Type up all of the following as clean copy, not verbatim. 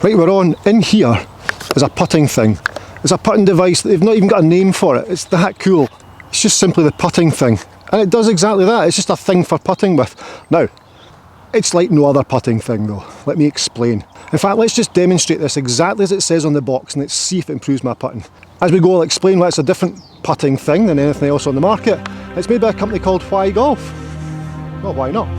Right, we're on. In here is a putting thing. It's a putting device. They've not even got a name for it. It's that cool. It's just simply the putting thing. And it does exactly that. It's just a thing for putting with. Now, it's like no other putting thing though. Let me explain. In fact, let's just demonstrate this exactly as it says on the box and let's see if it improves my putting. As we go, I'll explain why it's a different putting thing than anything else on the market. It's made by a company called Yolf. Well, why not?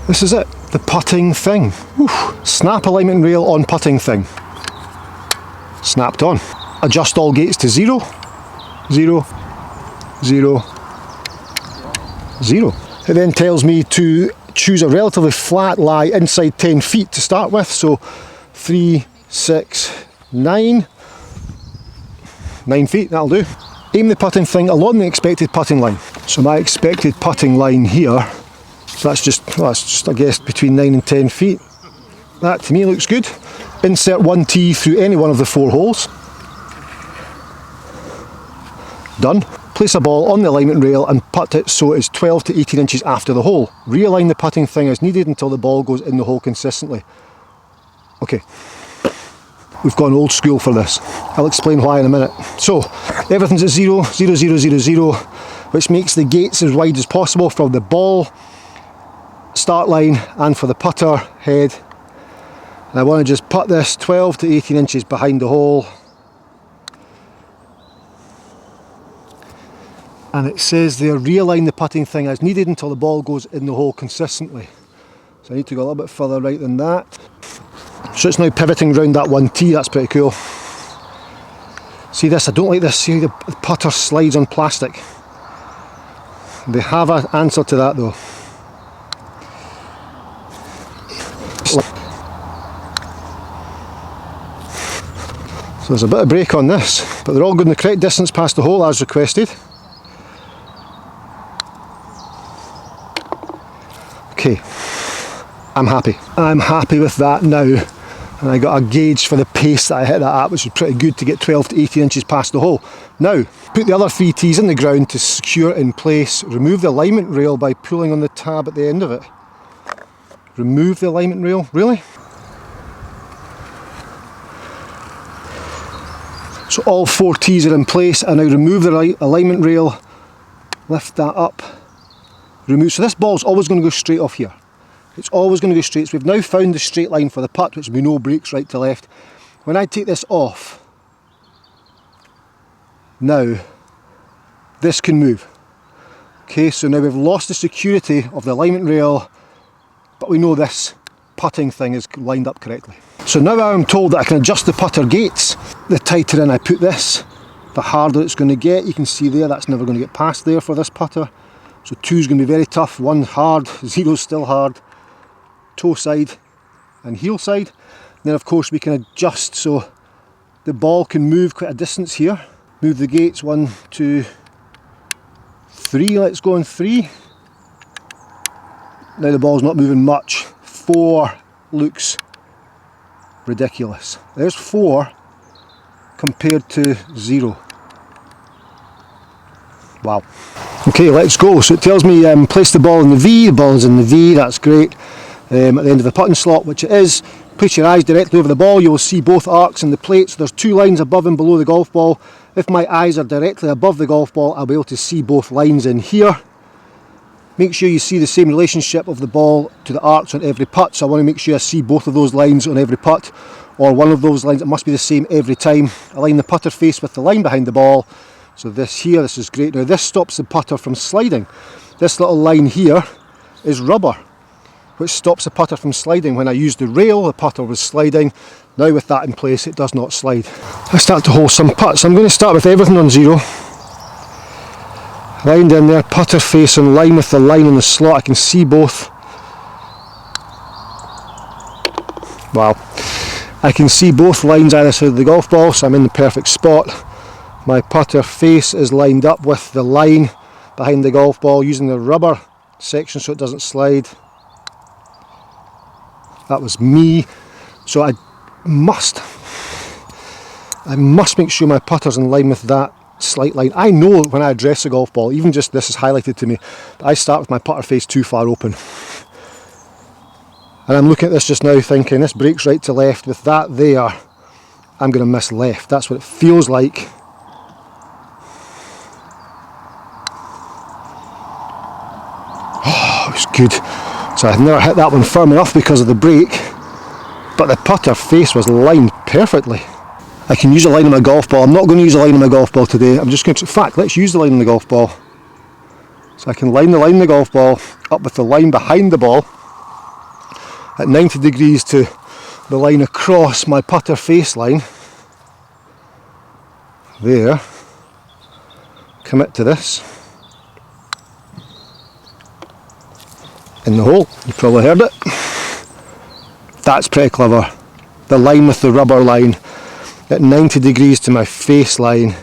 This is it, the putting thing. Oof. Snap alignment rail on putting thing. Snapped on. Adjust all gates to 0, 0, 0, 0. It then tells me to choose a relatively flat lie inside 10 feet to start with. So 3, 6, 9. 9 feet, that'll do. Aim the putting thing along the expected putting line. So my expected putting line here, so that's just I guess between 9 and 10 feet. That to me looks good. Insert one tee through any one of the 4 holes. Done. Place a ball on the alignment rail and putt it so it's 12 to 18 inches after the hole. Realign the putting thing as needed until the ball goes in the hole consistently. Okay, we've gone old school for this. I'll explain why in a minute. So, everything's at 0, 0, 0, 0, 0, which makes the gates as wide as possible from the ball start line and for the putter head. And I want to just putt this 12 to 18 inches behind the hole. And it says there, realign the putting thing as needed until the ball goes in the hole consistently. So I need to go a little bit further right than that. So it's now pivoting around that one tee, that's pretty cool. See this, I don't like this, see the putter slides on plastic. They have an answer to that though. So there's a bit of break on this, but they're all going the correct distance past the hole as requested. Okay, I'm happy. I'm happy with that now. And I got a gauge for the pace that I hit that at, which is pretty good to get 12 to 18 inches past the hole. Now, put the other 3 tees in the ground to secure it in place. Remove the alignment rail by pulling on the tab at the end of it. Remove the alignment rail? Really? So all 4 tees are in place, and now remove the alignment rail, lift that up, remove. So this ball's always going to go straight off here. It's always going to go straight. So we've now found the straight line for the putt, which we know breaks right to left. When I take this off, now this can move. Okay, so now we've lost the security of the alignment rail, but we know this putting thing is lined up correctly. So now I'm told that I can adjust the putter gates. The tighter in I put this, the harder it's going to get. You can see there, that's never going to get past there for this putter. So 2 is going to be very tough, 1 hard, 0 still hard. Toe side and heel side. And then of course we can adjust so the ball can move quite a distance here. Move the gates 1, 2, 3, let's go on 3. Now the ball's not moving much. 4 looks ridiculous. There's 4 compared to 0. Wow. Okay, let's go. So it tells me place the ball in the V. The ball is in the V, that's great. At the end of the putting slot, which it is. Place your eyes directly over the ball, you will see both arcs in the plate. So there's 2 lines above and below the golf ball. If my eyes are directly above the golf ball, I'll be able to see both lines in here. Make sure you see the same relationship of the ball to the arcs on every putt. So I want to make sure I see both of those lines on every putt, or one of those lines. It must be the same every time. Align the putter face with the line behind the ball. So this here, this is great. Now this stops the putter from sliding. This little line here is rubber, which stops the putter from sliding. When I used the rail, the putter was sliding. Now with that in place, it does not slide. I start to hole some putts. I'm going to start with everything on 0. Lined in there, putter face in line with the line in the slot. I can see both. Wow. I can see both lines either side of the golf ball, so I'm in the perfect spot. My putter face is lined up with the line behind the golf ball using the rubber section so it doesn't slide. That was me. So I must make sure my putter's in line with that slight line. I know when I address a golf ball, even just this is highlighted to me, that I start with my putter face too far open. And I'm looking at this just now thinking, this breaks right to left, with that there, I'm going to miss left. That's what it feels like. Oh, it was good. So I've never hit that one firm enough because of the break, but the putter face was lined perfectly. I can use a line on my golf ball. I'm not going to use a line on my golf ball today. I'm just going to, in fact, let's use the line on the golf ball. So I can line the line on the golf ball up with the line behind the ball at 90 degrees to the line across my putter face line. There. Commit to this. In the hole. You probably heard it. That's pretty clever. The line with the rubber line at 90 degrees to my face line.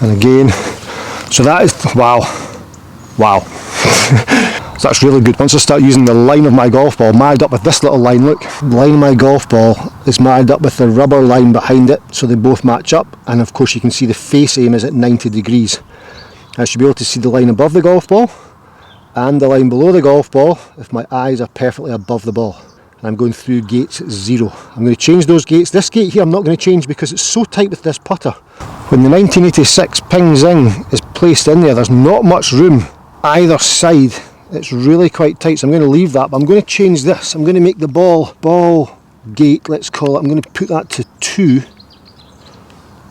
And again, so that is, wow. So that's really good. Once I start using the line of my golf ball married up with this little line, look, the line of my golf ball is married up with the rubber line behind it, so they both match up, and of course you can see the face aim is at 90 degrees. I should be able to see the line above the golf ball and the line below the golf ball if my eyes are perfectly above the ball. And I'm going through gates 0. I'm going to change those gates. This gate here I'm not going to change because it's so tight with this putter. When the 1986 Ping Zing is placed in there, there's not much room either side. It's really quite tight, so I'm going to leave that, but I'm going to change this. I'm going to make the ball gate, let's call it, I'm going to put that to 2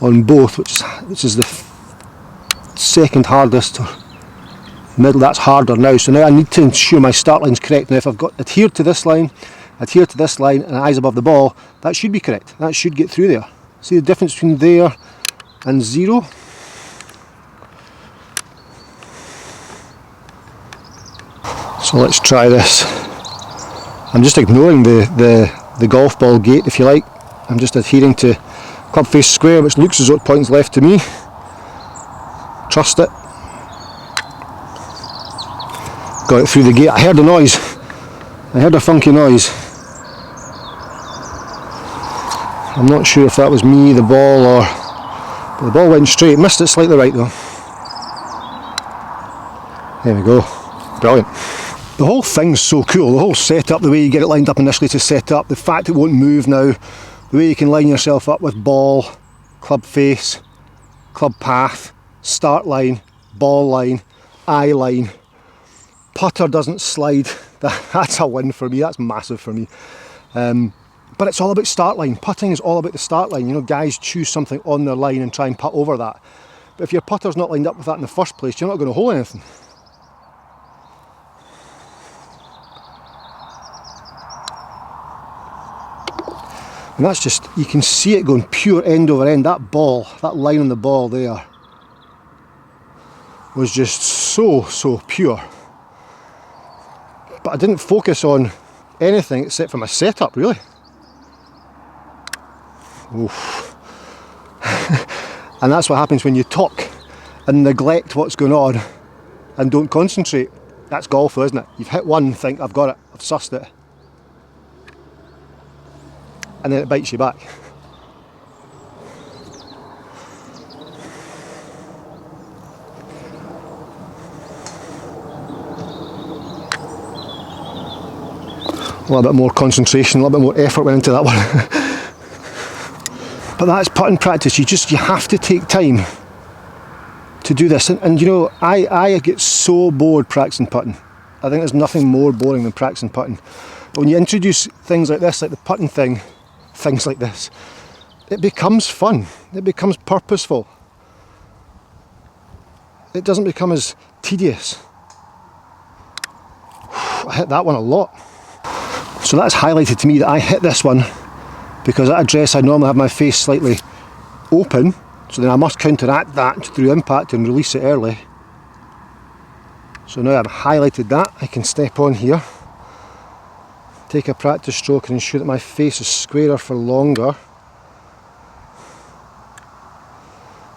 on both, which is the second hardest, or middle, that's harder now. So now I need to ensure my start line's correct. Now if I've got adhered to this line, and eyes above the ball, that should be correct. That should get through there. See the difference between there and 0? So let's try this. I'm just ignoring the golf ball gate, if you like. I'm just adhering to club face square, which looks as though it points left to me. Trust it. Got it through the gate. I heard a noise. I heard a funky noise. I'm not sure if that was me, the ball, or... But the ball went straight. Missed it slightly right though. There we go. Brilliant. The whole thing's so cool. The whole setup, the way you get it lined up initially to set up, the fact it won't move now, the way you can line yourself up with ball, club face, club path, start line, ball line, eye line. Putter doesn't slide. That's a win for me. That's massive for me. But it's all about start line. Putting is all about the start line. You know, guys choose something on their line and try and putt over that. But if your putter's not lined up with that in the first place, you're not going to hole anything. And that's just, you can see it going pure end over end. That ball, that line on the ball there was just so pure. But I didn't focus on anything except for my setup, really. Oof. And that's what happens when you talk and neglect what's going on and don't concentrate. That's golf though, isn't it? You've hit one, think, I've got it, I've sussed it. And then it bites you back. A little bit more concentration, a little bit more effort went into that one. But that's putting practice. You have to take time to do this. And you know, I get so bored practicing putting. I think there's nothing more boring than practicing putting. But when you introduce things like this, like the putting thing, things like this, it becomes fun. It becomes purposeful. It doesn't become as tedious. I hit that one a lot. So that's highlighted to me that I hit this one because at address I normally have my face slightly open, so then I must counteract that through impact and release it early. So now I've highlighted that, I can step on here, take a practice stroke and ensure that my face is squarer for longer.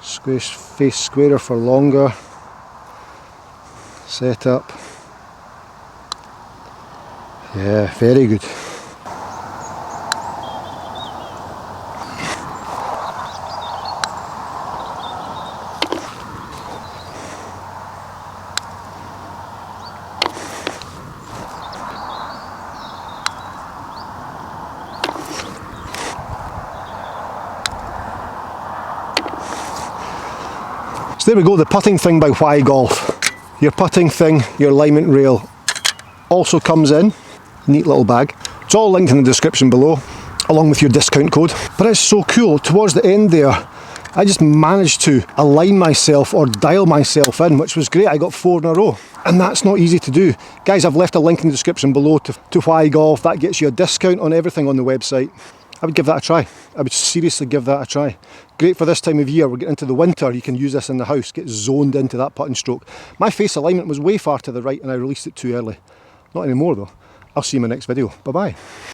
Face squarer for longer. Set up. Yeah, very good. So there we go, the putting thing by Yolf. Your putting thing, your alignment rail also comes in. Neat little bag. It's all linked in the description below, along with your discount code. But it's so cool, towards the end there, I just managed to align myself or dial myself in, which was great. I got 4 in a row. And that's not easy to do. Guys, I've left a link in the description below to Yolf. That gets you a discount on everything on the website. I would give that a try. I would seriously give that a try. Great for this time of year. We're getting into the winter. You can use this in the house. Get zoned into that putting stroke. My face alignment was way far to the right and I released it too early. Not anymore though. I'll see you in my next video. Bye bye.